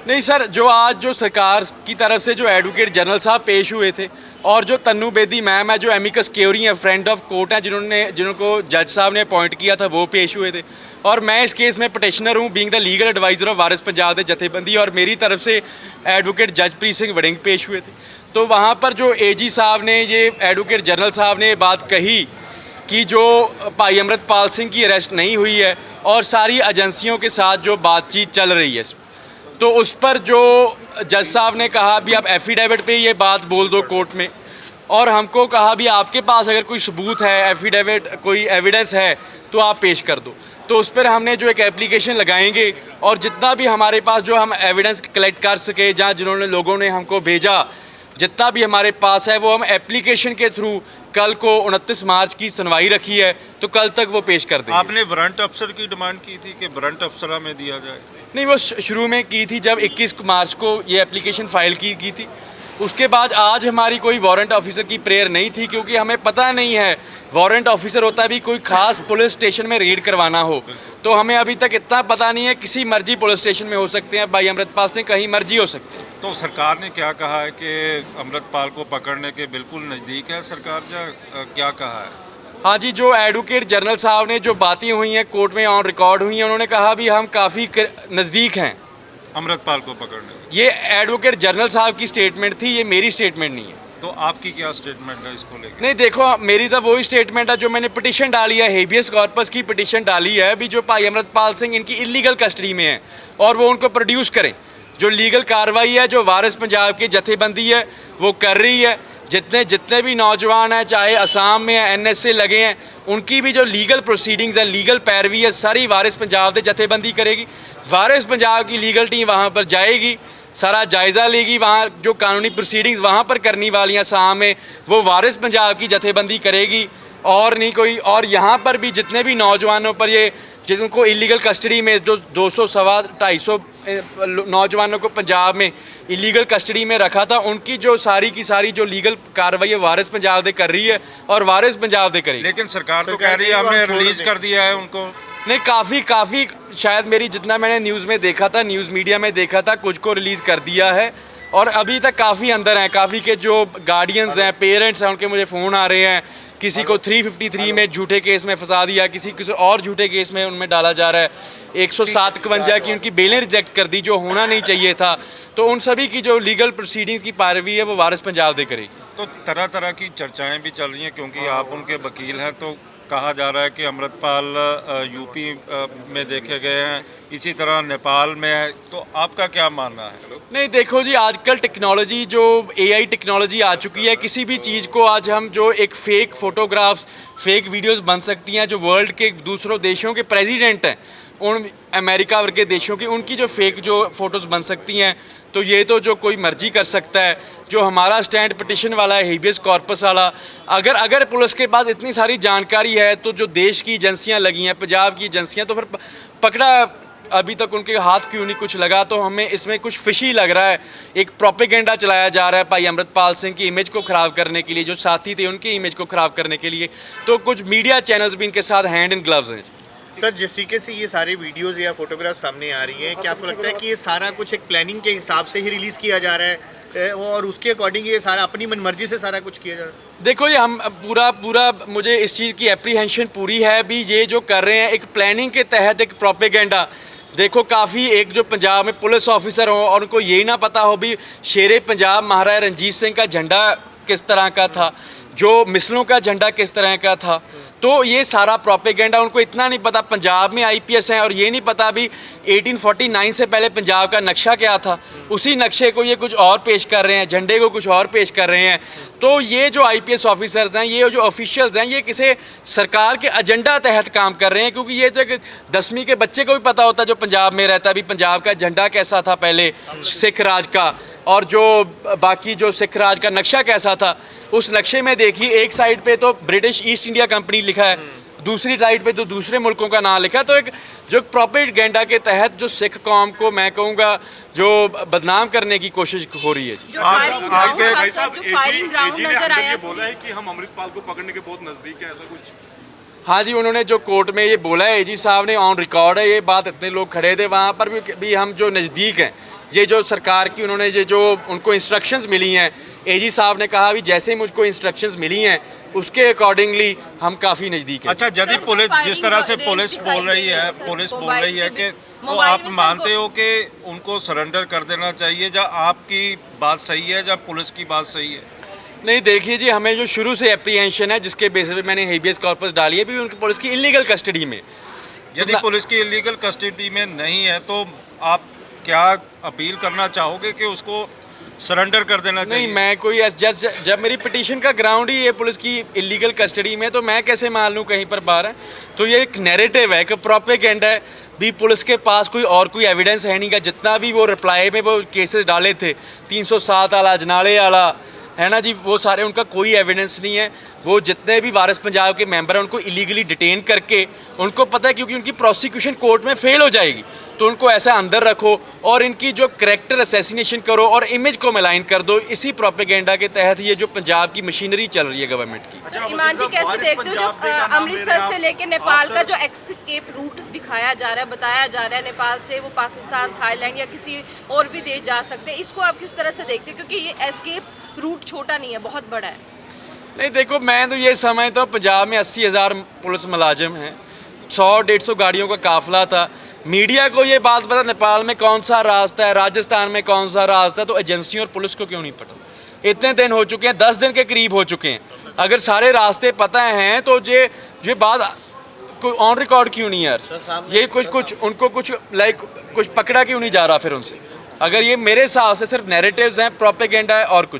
नहीं सर, जो आज जो सरकार की तरफ से जो एडवोकेट जनरल साहब पेश हुए थे और जो तन्नू बेदी मैम है जो एमिकस क्यूरी हैं, फ्रेंड ऑफ कोर्ट हैं, जिनको जज साहब ने अपॉइंट किया था, वो पेश हुए थे। और मैं इस केस में पटिशनर हूँ, being the legal adviser of Waris Punjab के जथेबंदी, और मेरी तरफ से एडवोकेट जजप्रीत सिंह वड़िंग पेश हुए थे। तो वहाँ पर जो एजी साहब ने, ये एडवोकेट जनरल साहब ने ये बात कही कि जो भाई अमृतपाल सिंह की अरेस्ट नहीं हुई है और सारी एजेंसियों के साथ जो बातचीत चल रही है, तो उस पर जो जज साहब ने कहा भी आप एफिडेविट पे ये बात बोल दो कोर्ट में, और हमको कहा भी आपके पास अगर कोई सबूत है, एफिडेविट कोई एविडेंस है तो आप पेश कर दो। तो उस पर हमने जो एक एप्लीकेशन लगाएंगे और जितना भी हमारे पास जो हम एविडेंस कलेक्ट कर सके, जहाँ जिन्होंने लोगों ने हमको भेजा, जितना भी हमारे पास है वो हम एप्लीकेशन के थ्रू कल को 29 मार्च की सुनवाई रखी है, तो कल तक वो पेश कर देंगे। आपने वारंट अफसर की डिमांड की थी कि वारंट अफसर में दिया जाए? नहीं, वो शुरू में की थी जब 21 मार्च को ये एप्लीकेशन फ़ाइल की थी। उसके बाद आज हमारी कोई वारंट ऑफिसर की प्रेयर नहीं थी, क्योंकि हमें पता नहीं है वारंट ऑफिसर होता भी कोई खास पुलिस स्टेशन में रेड करवाना हो, तो हमें अभी तक इतना पता नहीं है। किसी मर्जी पुलिस स्टेशन में हो सकते हैं, भाई अमृतपाल सिंह कहीं मर्जी हो सकते हैं। तो सरकार ने क्या कहा है कि अमृतपाल को पकड़ने के बिल्कुल नज़दीक है सरकार, क्या कहा है? हाँ जी, जो एडवोकेट जनरल साहब ने जो बातें हुई हैं कोर्ट में ऑन रिकॉर्ड हुई हैं, उन्होंने कहा भी हम काफ़ी नज़दीक हैं अमृतपाल को पकड़ने। ये एडवोकेट जनरल साहब की स्टेटमेंट थी, ये मेरी स्टेटमेंट नहीं है। तो आपकी क्या स्टेटमेंट है इसको लेकर? नहीं देखो, मेरी तो वही स्टेटमेंट है जो मैंने पिटीशन डाली है, हेबियस कॉर्पस की पिटीशन डाली है अभी, जो भाई अमृतपाल सिंह इनकी इलीगल कस्टडी में है और वो उनको प्रोड्यूस करें। जो लीगल कार्रवाई है जो वारिस पंजाब की जथेबंदी है वो कर रही है, जितने भी नौजवान हैं, चाहे असम में है, NSA लगे हैं, उनकी भी जो लीगल प्रोसीडिंग्स है, लीगल पैरवी है, सारी वारिस पंजाब की जथेबंदी करेगी। वारिस पंजाब की लीगल टीम वहाँ पर जाएगी, सारा जायज़ा लेगी, वहाँ जो कानूनी प्रोसीडिंग्स वहाँ पर करनी वाली हैं असम में, वो वारिस पंजाब की जथेबंदी करेगी और नहीं कोई। और यहाँ पर भी जितने भी नौजवानों पर ये जिनको इलीगल कस्टडी में जो 200 सवा 250 नौजवानों को पंजाब में इलीगल कस्टडी में रखा था, उनकी जो सारी की सारी जो लीगल कार्रवाई है वारिस पंजाब दे कर रही है और वारिस पंजाब दे करेगी। लेकिन सरकार तो कह रही है हमने रिलीज कर दिया है उनको। नहीं, काफ़ी शायद मेरी जितना मैंने न्यूज़ में देखा था, न्यूज़ मीडिया में देखा था, कुछ को रिलीज़ कर दिया है और अभी तक काफ़ी अंदर हैं। काफ़ी के जो गार्डियंस हैं, पेरेंट्स हैं, उनके मुझे फ़ोन आ रहे हैं। किसी को 353 में झूठे केस में फंसा दिया, किसी और झूठे केस में उनमें डाला जा रहा है। 107-51 की उनकी बेलें रिजेक्ट कर दी जो होना नहीं चाहिए था। तो उन सभी की जो लीगल प्रोसीडिंग्स की पैरवी है वो वारिस पंजाब दे करेगी। तो तरह तरह की चर्चाएं भी चल रही हैं, क्योंकि आप उनके वकील हैं, तो कहा जा रहा है कि अमृतपाल यूपी में देखे गए हैं, इसी तरह नेपाल में है। तो आपका क्या मानना है? नहीं देखो जी, आजकल टेक्नोलॉजी जो AI टेक्नोलॉजी आ चुकी है, किसी भी चीज़ को आज हम जो एक फ़ेक फ़ोटोग्राफ्स, फेक वीडियोस बन सकती हैं। जो वर्ल्ड के दूसरों देशों के प्रेसिडेंट हैं, उन अमेरिका वर्ग के देशों की, उनकी जो फेक जो फ़ोटोज़ बन सकती हैं, तो ये तो जो कोई मर्जी कर सकता है। जो हमारा स्टैंड पिटिशन वाला है, हेबियस कॉर्पस वाला, अगर पुलिस के पास इतनी सारी जानकारी है तो जो देश की एजेंसियां लगी हैं, पंजाब की एजेंसियां, तो फिर पकड़ा अभी तक उनके हाथ क्यों नहीं कुछ लगा? तो हमें इसमें कुछ फिशी लग रहा है। एक प्रोपेगेंडा चलाया जा रहा है भाई अमृतपाल सिंह की इमेज को ख़राब करने के लिए, जो साथी थे उनकी इमेज को ख़राब करने के लिए। तो कुछ मीडिया चैनल्स भी इनके साथ हैंड इन ग्लव्स हैं। सर, जिस तरीके से ये सारे वीडियोस या फोटोग्राफ सामने आ रही हैं, क्या आपको लगता है कि ये सारा कुछ एक प्लानिंग के हिसाब से ही रिलीज़ किया जा रहा है और उसके अकॉर्डिंग ये सारा अपनी मनमर्जी से सारा कुछ किया जा रहा है? देखो, ये हम पूरा मुझे इस चीज़ की एप्रीहेंशन पूरी है भी, ये जो कर रहे हैं एक प्लानिंग के तहत एक प्रोपेगेंडा। देखो, काफ़ी एक जो पंजाब में पुलिस ऑफिसर हो और उनको यही ना पता हो भी शेरे पंजाब महाराजा रणजीत सिंह का झंडा किस तरह का था, जो मिसलों का झंडा किस तरह का था। तो ये सारा प्रोपेगेंडा, उनको इतना नहीं पता पंजाब में IPS हैं और ये नहीं पता भी 1849 से पहले पंजाब का नक्शा क्या था। उसी नक्शे को ये कुछ और पेश कर रहे हैं, झंडे को कुछ और पेश कर रहे हैं। तो ये जो IPS ऑफिसर्स हैं, ये जो ऑफिशियल्स हैं, ये किसी सरकार के एजेंडा तहत काम कर रहे हैं। क्योंकि ये तो 10वीं के बच्चे को भी पता होता है जो पंजाब में रहता है भी पंजाब का झंडा कैसा था पहले सिख राज का, और जो बाकी जो सिख राज का नक्शा कैसा था। उस नक्शे में देखिए, एक साइड पे तो ब्रिटिश ईस्ट इंडिया कंपनी लिखा है, दूसरी साइड पे तो दूसरे मुल्कों का नाम लिखा है। तो एक जो प्रोपेगेंडा के तहत जो सिख कौम को, मैं कहूँगा, जो बदनाम करने की कोशिश हो रही है। बोला है कि हम अमृतपाल को पकड़ने के बहुत नजदीक है, ऐसा कुछ? हाँ जी, उन्होंने जो कोर्ट में ये बोला है, AG साहब ने, ऑन रिकॉर्ड है ये बात, इतने लोग खड़े थे वहाँ पर भी हम जो नज़दीक हैं, ये जो सरकार की उन्होंने ये जो उनको इंस्ट्रक्शंस मिली हैं, एजी साहब ने कहा भी जैसे ही मुझको इंस्ट्रक्शंस मिली हैं उसके अकॉर्डिंगली हम काफ़ी नज़दीक हैं। अच्छा, यदि सर, पुलिस फायरिंग जिस तरह से रेंज पुलिस दिखाई बोल रही गई है, है, सर, पुलिस बोल मोबाइल रही है में कि तो मोबाइल आप में सर मानते वो- हो कि उनको सरेंडर कर देना चाहिए, या आपकी बात सही है या पुलिस की बात सही है? नहीं देखिए जी, हमें जो शुरू से एप्रीहेंशन है जिसके बेसिस पे मैंने हेबियस कॉर्पस डाली है भी उनकी पुलिस की इलीगल कस्टडी में। यदि ना- पुलिस की इलीगल कस्टडी में नहीं है तो आप क्या अपील करना चाहोगे कि उसको सरेंडर कर देना चाहिए? नहीं, मैं कोई जब मेरी पिटीशन का ग्राउंड ही है पुलिस की इलीगल कस्टडी में, तो मैं कैसे मान लूँ कहीं पर बाहर है। तो ये एक नैरेटिव है, एक प्रोपेगेंडा है भी, पुलिस के पास कोई एविडेंस है नहीं का। जितना भी वो रिप्लाई में वो केसेस डाले थे 307 वाला, अजनाले वाला, है ना जी, वो सारे उनका कोई एविडेंस नहीं है। वो जितने भी वारिस पंजाब के मेंबर हैं उनको इलीगली डिटेन करके, उनको पता है क्योंकि उनकी प्रोसिक्यूशन कोर्ट में फेल हो जाएगी, तो उनको ऐसा अंदर रखो और इनकी जो करैक्टर असैसिनेशन करो और इमेज को मिलाइन कर दो। इसी प्रोपेगेंडा के तहत ये जो पंजाब की मशीनरी चल रही है गवर्नमेंट की। सर, ईमान जी कैसे देखते हो जो अमृतसर से लेके नेपाल का जो एस्केप रूट दिखाया जा रहा है, बताया जा रहा है, नेपाल से वो पाकिस्तान, थाईलैंड या किसी और भी देश जा सकते हैं, इसको आप किस तरह से देखते हो? क्योंकि ये एस्केप रूट छोटा नहीं है, बहुत बड़ा है। नहीं देखो, मैं तो ये समझता हूँ पंजाब में 80,000 पुलिस मुलाजिम हैं, 100-150 गाड़ियों का काफिला था। मीडिया को ये बात पता नेपाल में कौन सा रास्ता है, राजस्थान में कौन सा रास्ता है, तो एजेंसियों और पुलिस को क्यों नहीं पता? इतने दिन हो चुके हैं, 10 दिन के करीब हो चुके हैं। अगर सारे रास्ते पता हैं तो ये बात कोई ऑन रिकॉर्ड क्यों नहीं यार? ये कुछ उनको कुछ पकड़ा क्यों नहीं जा रहा फिर उनसे? अगर ये मेरे हिसाब से सिर्फ नैरेटिव्स हैं, प्रोपेगेंडा है और कुछ नहीं।